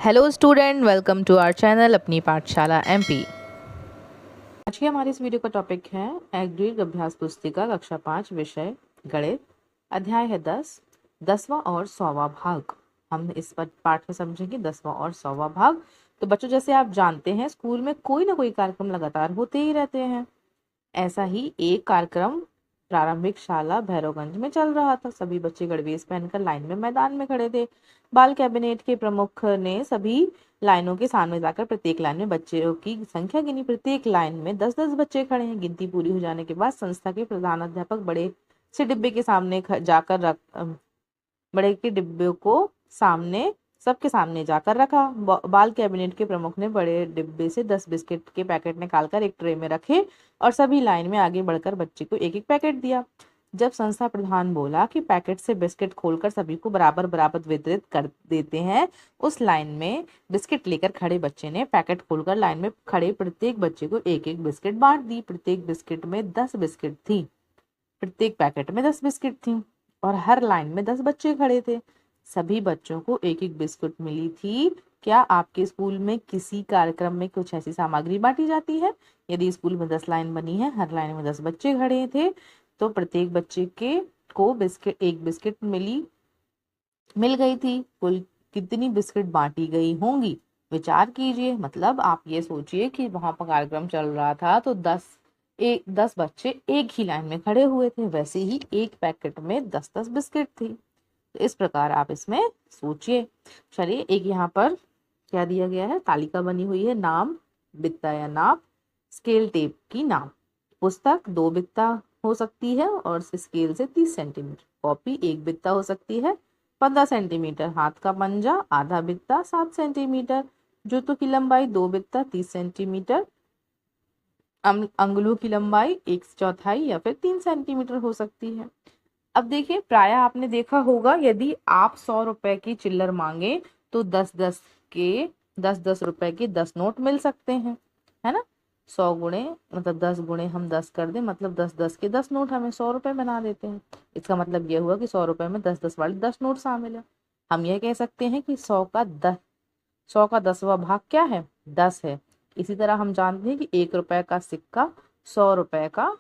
Hello student, welcome to our channel Apni Pathshala MP. आज की हमारी इस वीडियो का टॉपिक है एक दीर्घ अभ्यास पुस्तिका कक्षा 5 विषय गणित। अध्याय है 10वां और 100वां भाग। हम इस पाठ में समझेंगे 10वां और 100वां भाग। तो बच्चों, जैसे आप जानते हैं स्कूल में कोई ना कोई कार्यक्रम लगातार होते ही रहते हैं। ऐसा ही एक कार्यक्रम प्रारंभिक शाला भैरवगंज में चल रहा था। सभी बच्चे गणवेश पहनकर लाइन में मैदान में खड़े थे। बाल कैबिनेट के प्रमुख ने सभी लाइनों के सामने जाकर प्रत्येक लाइन में बच्चों की संख्या गिनी। प्रत्येक लाइन में 10-10 बच्चे खड़े हैं। गिनती पूरी हो जाने के बाद संस्था के प्रधानाध्यापक बड़े से डिब्बे के सामने जाकर बड़े के डिब्बे को सामने सबके सामने जाकर रखा। बाल कैबिनेट के प्रमुख ने बड़े डिब्बे से 10 बिस्किट के पैकेट निकालकर एक ट्रे में रखे और सभी लाइन में आगे बढ़कर बच्चे को एक एक पैकेट दिया। जब संस्था प्रधान बोला कि पैकेट से बिस्किट खोलकर सभी को बराबर बराबर वितरित कर देते हैं, उस लाइन में बिस्किट लेकर खड़े बच्चे ने पैकेट खोलकर लाइन में खड़े प्रत्येक बच्चे को एक एक बिस्किट बांट दी। प्रत्येक बिस्किट में 10 बिस्किट थी। प्रत्येक पैकेट में 10 बिस्किट थी और हर लाइन में 10 बच्चे खड़े थे। सभी बच्चों को एक एक बिस्कुट मिली थी। क्या आपके स्कूल में किसी कार्यक्रम में कुछ ऐसी सामग्री बांटी जाती है? यदि स्कूल में 10 लाइन बनी है, हर लाइन में 10 बच्चे खड़े थे, तो प्रत्येक बच्चे के को एक बिस्किट मिल गई थी। कुल कितनी बिस्किट बांटी गई होंगी? विचार कीजिए। मतलब आप ये सोचिए कि वहां पर कार्यक्रम चल रहा था तो 10 बच्चे एक ही लाइन में खड़े हुए थे, वैसे ही एक पैकेट में 10-10 बिस्किट थी। तो इस प्रकार आप इसमें सोचिए। चलिए, एक यहाँ पर क्या दिया गया है, तालिका बनी हुई है। नाम, बित्ता या नाप, स्केल टेप की नाप। पुस्तक 2 बित्ता हो सकती है और स्केल से 30 सेंटीमीटर। कॉपी 1 बित्ता हो सकती है 15 सेंटीमीटर। हाथ का पंजा आधा बित्ता 7 सेंटीमीटर। जूतों की लंबाई 2 बित्ता 30 सेंटीमीटर। अंगुलों की लंबाई 1/4 या फिर 3 सेंटीमीटर हो सकती है। अब देखिए, प्राय आपने देखा होगा यदि आप 100 रुपए की चिल्लर मांगे तो 10-10 रुपए के 10 नोट मिल सकते हैं, है ना। 100 गुणे मतलब 10 गुणे हम 10 कर दें, मतलब 10-10 के 10 नोट हमें 100 रुपए बना देते हैं। इसका मतलब यह हुआ कि 100 रुपए में 10-10 वाले 10 नोट शामिल है। हम यह कह सकते हैं कि 100 का 10वां भाग क्या है? 10 है। इसी तरह हम जानते हैं कि 1 रुपए का सिक्का 100 रुपए का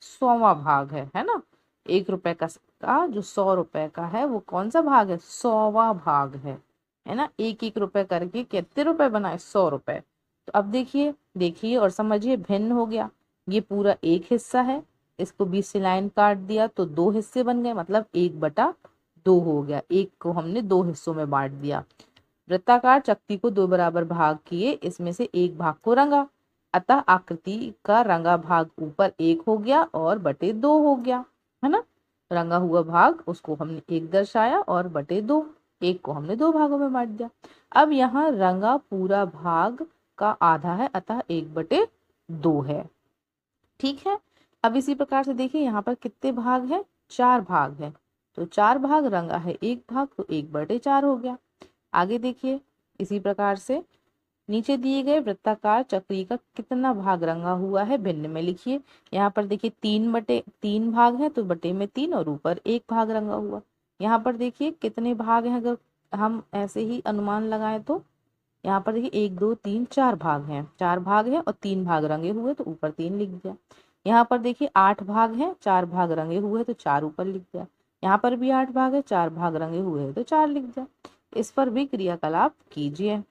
100वां भाग है ना। 1 रुपए का सिक्का जो 100 रुपए का है वो कौन सा भाग है? 100वां भाग है ना। एक एक रुपए करके कितने रुपए बनाए? 100 रुपए। तो अब देखिए देखिए और समझिए, भिन्न हो गया। ये पूरा एक हिस्सा है, इसको 20 से लाइन काट दिया तो 2 हिस्से बन गए, मतलब 1/2 हो गया। एक को हमने 2 हिस्सों में बांट दिया। वृत्ताकार चक्ति को 2 बराबर भाग किए, इसमें से एक भाग को रंगा, अतः आकृति का रंगा भाग ऊपर 1 हो गया और बटे 2 हो गया, है ना। रंगा हुआ भाग उसको हमने 1 दर्शाया और बटे 2, 1 को हमने 2 भागों में बांट दिया। अब यहाँ रंगा पूरा भाग का आधा है, अतः 1/2 है। ठीक है। अब इसी प्रकार से देखिए, यहाँ पर कितने भाग हैं? 4 भाग हैं। तो 4 भाग रंगा है 1 भाग, तो 1/4 हो गया। आगे देखिए, इसी प्रकार से नीचे दिए गए वृत्ताकार चक्री का कितना भाग रंगा हुआ है भिन्न में लिखिए। यहाँ पर देखिए 3/3 भाग है, तो बटे में 3 और ऊपर 1 भाग रंगा हुआ। यहाँ पर देखिए कितने भाग हैं, अगर हम ऐसे ही अनुमान लगाएं तो यहाँ पर देखिए 1 2 3 4 भाग हैं। 4 भाग हैं और 3 भाग रंगे हुए, तो ऊपर 3 लिख दिया। यहाँ पर देखिए 8 भाग हैं, 4 भाग रंगे हुए, तो 4 ऊपर लिख दिया। यहाँ पर भी 8 भाग है, 4 भाग रंगे हुए हैं, तो 4 लिख दिया। इस पर भी क्रियाकलाप कीजिए।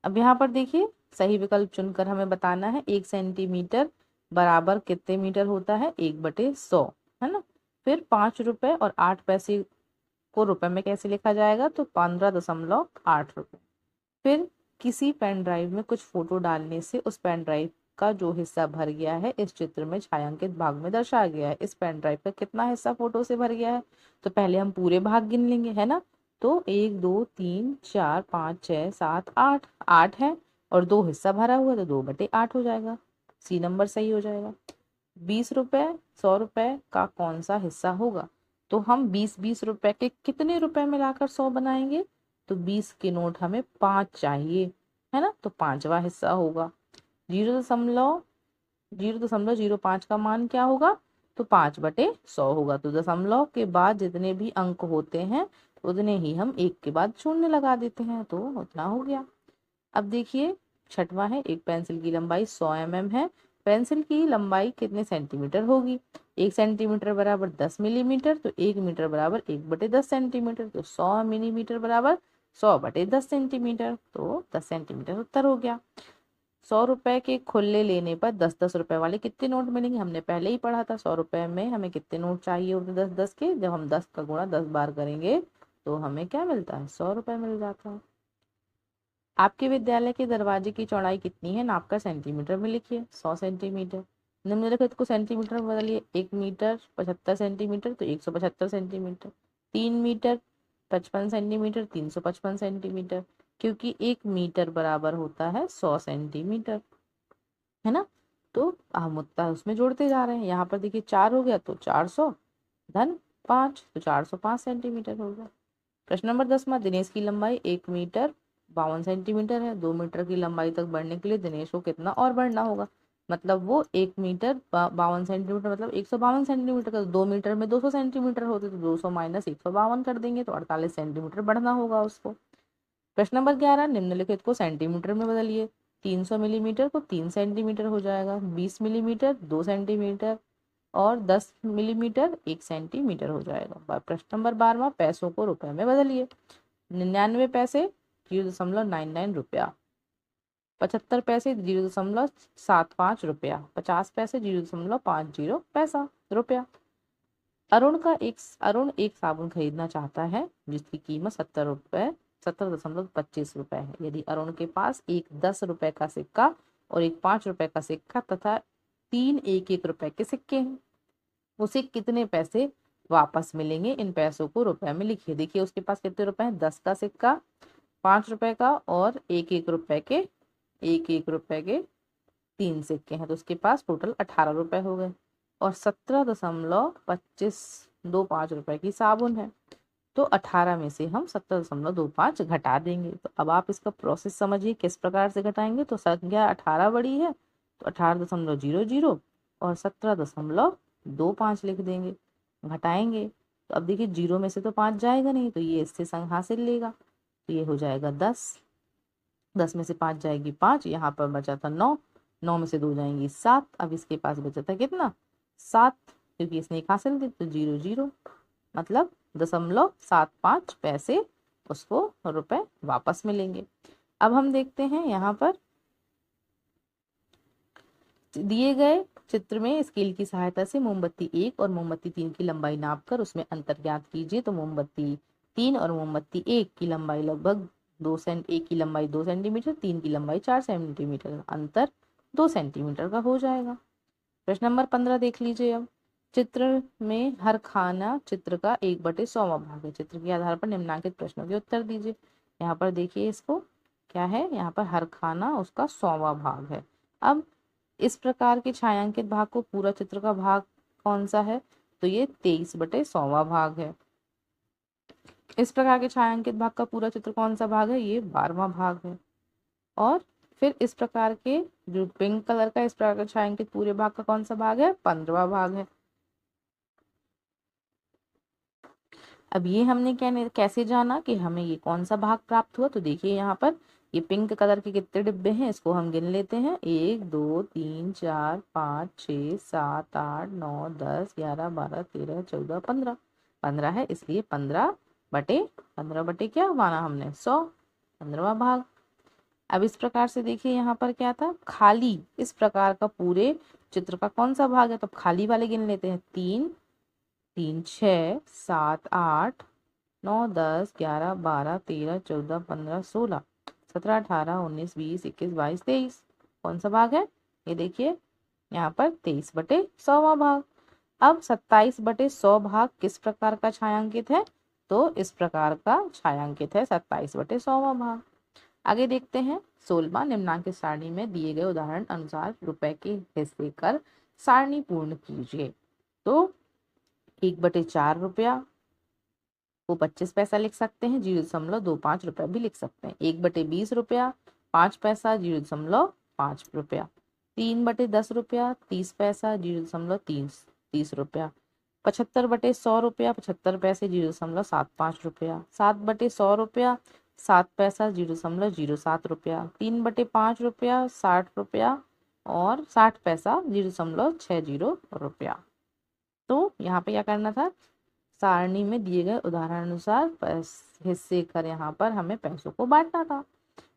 अब यहाँ पर देखिए, सही विकल्प चुनकर हमें बताना है 1 सेंटीमीटर बराबर कितने मीटर होता है? 1/100, है ना। फिर 5 रुपए और 8 पैसे को रुपए में कैसे लिखा जाएगा? तो 15.8 रुपए। फिर किसी पेन ड्राइव में कुछ फोटो डालने से उस पेन ड्राइव का जो हिस्सा भर गया है इस चित्र में छायांकित भाग में दर्शाया गया है। इस पेन ड्राइव का कितना हिस्सा फोटो से भर गया है? तो पहले हम पूरे भाग गिन लेंगे, है ना। तो 1 2 3 4 5 6 7 8, 8 है और 2 हिस्सा भरा हुआ, तो 2/8 हो जाएगा। सी नंबर सही हो जाएगा। 20 रुपए 100 रुपए का कौन सा हिस्सा होगा? तो हम 20-20 रुपए के कितने रुपए मिलाकर 100 बनाएंगे? तो 20 के नोट हमें 5 चाहिए, है ना। तो 5वां हिस्सा होगा। 0.05 का मान क्या होगा? तो 5/100 होगा। तो दशमलव के बाद जितने भी अंक होते हैं उतने ही हम एक के बाद शून्य लगा देते हैं, तो उतना हो गया। अब देखिए छठवां है, एक पेंसिल की लंबाई 100 mm है। पेंसिल की लंबाई कितने सेंटीमीटर होगी? 1 सेंटीमीटर बराबर 10 मिलीमीटर, तो 1 मीटर बराबर 1/10 सेंटीमीटर, तो 100 मिलीमीटर बराबर 100/10 सेंटीमीटर, तो 10 सेंटीमीटर उत्तर हो गया। 100 रुपए के खुले लेने पर 10-10 रुपए वाले कितने नोट मिलेंगे? हमने पहले ही पढ़ा था 100 रुपए में हमें कितने नोट चाहिए होते 10-10 के। जब हम 10 का गुणा 10 बार करेंगे तो हमें क्या मिलता है? 100 रुपए मिल जाता है। आपके विद्यालय के दरवाजे की चौड़ाई कितनी है? नापकर सेंटीमीटर में लिखिए। 100 सेंटीमीटर। निम्नलिखित को सेंटीमीटर में बदलिए। 1 मीटर 75 सेंटीमीटर, तो 175 सेंटीमीटर। 3 मीटर 55 सेंटीमीटर, 355 सेंटीमीटर, क्योंकि 1 मीटर बराबर होता है 100 सेंटीमीटर, है ना। तो हम उतना उसमें जोड़ते जा रहे हैं। यहाँ पर देखिए 4 हो गया, तो 400 धन 5, तो 405 सेंटीमीटर हो गया। प्रश्न नंबर 10वां, दिनेश की लंबाई 1 मीटर 52 सेंटीमीटर है। 2 मीटर की लंबाई तक बढ़ने के लिए दिनेश को कितना और बढ़ना होगा? मतलब वो 1 मीटर 52 सेंटीमीटर, मतलब 152 सेंटीमीटर का। 2 मीटर में 200 सेंटीमीटर होते, तो 200 माइनस 152 कर देंगे, तो 48 सेंटीमीटर बढ़ना होगा उसको। प्रश्न नंबर 11, निम्नलिखित को सेंटीमीटर में बदलिए। 300 मिलीमीटर को 3 सेंटीमीटर हो जाएगा। 20 मिलीमीटर 2 सेंटीमीटर और 10 मिलीमीटर 1 सेंटीमीटर हो जाएगा। प्रश्न नंबर 12, पैसों को रुपए में बदलिए। 99 पैसे 0.99 रुपया। 75 पैसे 0.75 रुपया। 50 पैसे 0.50 पैसा रुपया। अरुण एक साबुन खरीदना चाहता है जिसकी कीमत 70.25 रुपए है। यदि अरुण के पास एक 10 रुपए का सिक्का और एक 5 रुपए का सिक्का तथा 3 1-1 रुपए के सिक्के हैं, उसे कितने पैसे वापस मिलेंगे? इन पैसों को रुपए में लिखिए। देखिए उसके पास कितने रुपए हैं? 10 का सिक्का, 5 रुपए का और 1-1 रुपए के 3 सिक्के हैं, तो उसके पास टोटल 18 रुपए हो गए। और 17.25 रुपए की साबुन है, तो 18 में से हम 17.25 घटा देंगे। तो अब आप इसका प्रोसेस समझिए किस प्रकार से घटाएंगे। तो संख्या 18 बड़ी है, तो 18.00 और 17.25 लिख देंगे, घटाएंगे। तो अब देखिए 0 में से तो 5 जाएगा नहीं, तो ये इससे संग हासिल लेगा, तो ये हो जाएगा 10। 10 में से 5 जाएगी 5, यहाँ पर बचा था 9, 9 में से 2 जाएंगी 7। अब इसके पास बचा था कितना? 7, क्योंकि इसने एक हासिल दी, तो 0 मतलब 0.75 पैसे उसको रुपए वापस मिलेंगे। अब हम देखते हैं यहाँ पर दिए गए चित्र में स्केल की सहायता से मोमबत्ती 1 और मोमबत्ती 3 की लंबाई नापकर उसमें अंतर ज्ञात कीजिए। तो मोमबत्ती 3 और मोमबत्ती 1 की लंबाई लगभग 1 की लंबाई 2 सेंटीमीटर, 3 की लंबाई 4 सेंटीमीटर, अंतर 2 सेंटीमीटर का हो जाएगा। प्रश्न नंबर 15 देख लीजिए। अब चित्र में हर खाना चित्र का 1/100वां भाग है। चित्र के आधार पर निम्नलिखित प्रश्नों के उत्तर दीजिए। यहाँ पर देखिए इसको क्या है, यहाँ पर हर खाना उसका 100वां भाग है। अब इस प्रकार के छायांकित भाग को पूरा चित्र का भाग कौन सा है? तो ये 23/100वां भाग है। इस प्रकार के छायांकित भाग का पूरा चित्र कौन सा भाग है? ये 12वां भाग है। और फिर इस प्रकार के जो पिंक कलर का इस प्रकार का छायांकित पूरे भाग का कौन सा भाग है? 15वां भाग है। अब ये हमने कैसे जाना कि हमें ये कौन सा भाग प्राप्त हुआ? तो देखिए यहाँ पर ये पिंक कलर के कितने डिब्बे हैं, इसको हम गिन लेते हैं। 1 2 3 4 5 6 7 8 9 10 11 12 13 14 15। 15 है, इसलिए 15/15 क्या माना हमने? 100, 15वां भाग। अब इस प्रकार से देखिए यहाँ पर क्या था? खाली इस प्रकार का पूरे चित्र का कौन सा भाग है? तो खाली वाले गिन लेते हैं। 3 3 6 7 8 9 10 11 12 13 14 15 16 17 18 19 20 21 22 23। कौन सा भाग है? ये देखिए यहाँ पर 23/100वां भाग। अब 27/100 भाग किस प्रकार का छायांकित है? तो इस प्रकार का छायांकित है 27/100वां भाग। आगे देखते हैं 16वां, निम्नांकित सारणी में दिए गए उदाहरण अनुसार रुपए के हिस्से कर सारणी पूर्ण कीजिए। तो 1/4 रुपया को 25 पैसा लिख सकते हैं, 0.25 रुपया भी लिख सकते हैं। 1/20 रुपया 5 पैसा, 0.5 रुपया। 3/10 रुपया 30 पैसा, 0.30 रुपया। 75/100 रुपया 75 पैसे 0.75 रुपया। 7/100 रुपया 7 पैसा 0.07 रुपया। 3/5 रुपया 60 रुपया और 60 पैसा 0.60 रुपया। तो यहाँ पे क्या करना था, सारणी में दिए गए उदाहरण अनुसार हिस्से कर यहाँ पर हमें पैसों को बांटना था।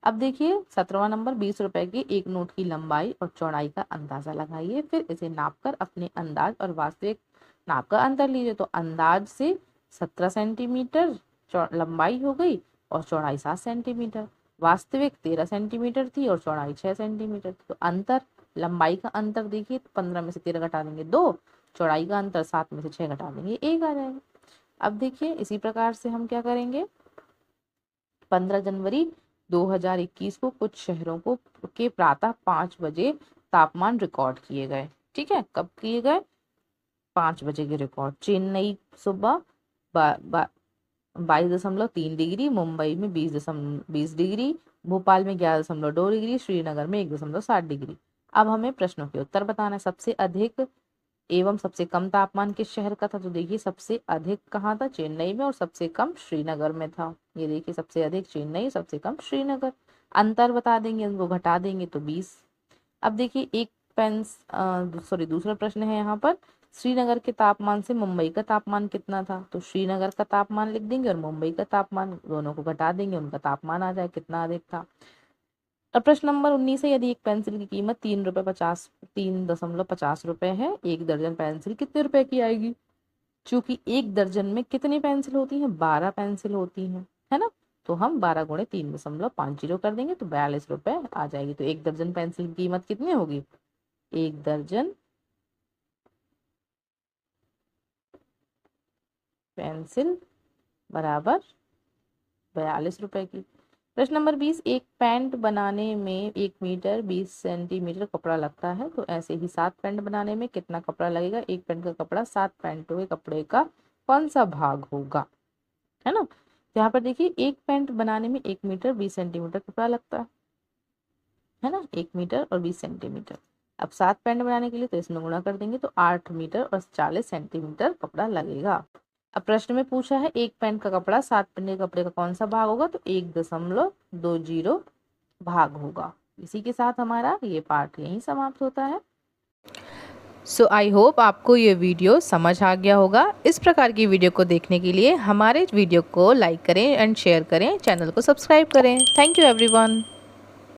अब देखिए 17वां नंबर, 20 रुपए के एक नोट की लंबाई और चौड़ाई का अंदाजा लगाइए, फिर इसे नापकर अपने अंदाज और वास्तविक नाप का अंतर लीजिए। तो अंदाज से 17 सेंटीमीटर लंबाई हो गई और चौड़ाई 7 सेंटीमीटर, वास्तविक 13 सेंटीमीटर थी और चौड़ाई 6 सेंटीमीटर थी। तो अंतर, लंबाई का अंतर देखिए 15 में से 13 घटा देंगे 2, चौड़ाई का अंतर 7 में से 6 घटा देंगे 1 आ जाएगा। अब देखिए इसी प्रकार से हम क्या करेंगे, 15 जनवरी 2021 को कुछ शहरों को के प्रातः 5 बजे तापमान रिकॉर्ड किए गए। ठीक है, कब किए गए, 5 बजे के रिकॉर्ड। चेन्नई सुबह 22.3 डिग्री, मुंबई में 20 डिग्री, भोपाल में 11.2 डिग्री, श्रीनगर में 1.7 डिग्री। अब हमें प्रश्नों के उत्तर बताना है। सबसे अधिक एवं सबसे कम तापमान किस शहर का था, तो देखिए सबसे अधिक कहाँ था, चेन्नई में, और सबसे कम श्रीनगर में था। ये देखिए सबसे अधिक चेन्नई, सबसे कम श्रीनगर। अंतर बता देंगे, उनको घटा देंगे तो 20। अब देखिए दूसरा प्रश्न है यहाँ पर, श्रीनगर के तापमान से मुंबई का तापमान कितना था, तो श्रीनगर का तापमान लिख देंगे और मुंबई का तापमान, दोनों को घटा देंगे, उनका तापमान आ जाए कितना अधिक था। अब प्रश्न नंबर 19 है, यदि एक पेंसिल की कीमत 3.50 रुपए है, एक दर्जन पेंसिल कितने रुपए की आएगी। चूंकि एक दर्जन में कितनी पेंसिल होती हैं, 12 पेंसिल होती हैं, है ना। तो हम 12 गुणे 3.50 कर देंगे तो 42 रुपए आ जाएगी। तो एक दर्जन पेंसिल की कीमत कितनी होगी, एक दर्जन पेंसिल बराबर 42 रुपए की। प्रश्न नंबर 20, एक पैंट बनाने में 1 मीटर 20 सेंटीमीटर कपड़ा लगता है, तो ऐसे ही 7 पैंट बनाने में कितना कपड़ा लगेगा। एक पैंट का कपड़ा 7 पैंटों के कपड़े का कौन सा भाग होगा, है ना। यहाँ पर देखिए एक पैंट बनाने में 1 मीटर 20 सेंटीमीटर कपड़ा लगता है ना, 1 मीटर और 20 सेंटीमीटर। अब 7 पैंट बनाने के लिए तो इसमें गुणा कर देंगे तो 8 मीटर और 40 सेंटीमीटर कपड़ा लगेगा। अब प्रश्न में पूछा है एक पैंट का कपड़ा 7 पैंट के कपड़े का कौन सा भाग होगा, तो 1.20 भाग होगा। इसी के साथ हमारा ये पार्ट यहीं समाप्त होता है। सो आई होप आपको ये वीडियो समझ आ गया होगा। इस प्रकार की वीडियो को देखने के लिए हमारे वीडियो को लाइक करें एंड शेयर करें, चैनल को सब्सक्राइब करें। Thank you everyone.